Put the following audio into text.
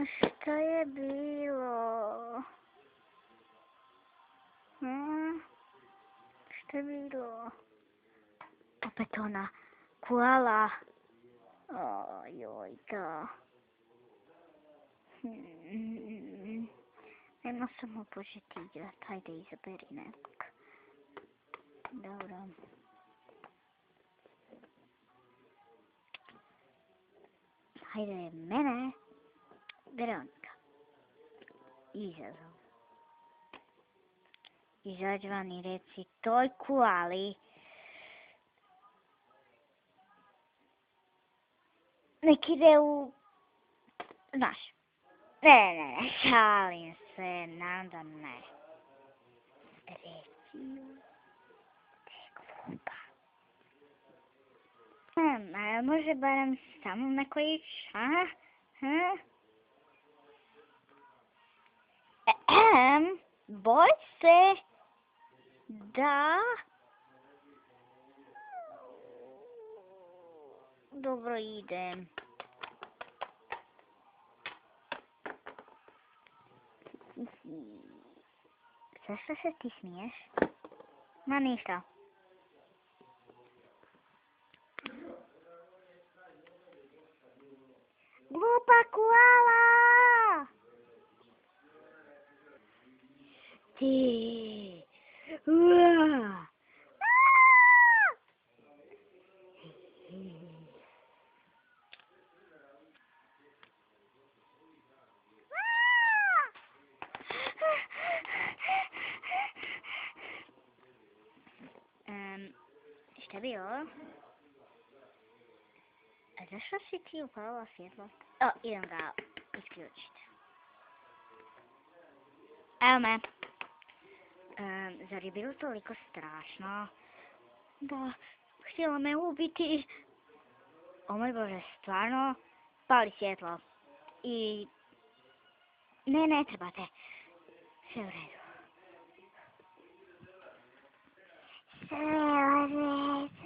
Šta je bilo? Šta je bilo? Opet ona koala. Ojoj, da. Nemo samo početi igrat. Hajde, izaberi nekog. Dobro. Hajde, mene. Veronika. Izazov. Izađi van i reci toj koali. Nek ide u... Znaš. Ne, šalim se, nam da ne. Reci ju. Te glupa. A može barem samo neko ići, a? Boj se. Da. Dobro, idem. Zašto se ti smiješ? Ma ništa. Glupa koala! Ti! Šta je bilo? A zašto si ti upalila svjetlo? Idem ga isključiti. Evo me. Zar je bilo toliko strašno? Da, htjela me ubiti. O moj Bože, stvarno? Pali svjetlo. I... Ne trebate. Sve u redu. Sve u redu.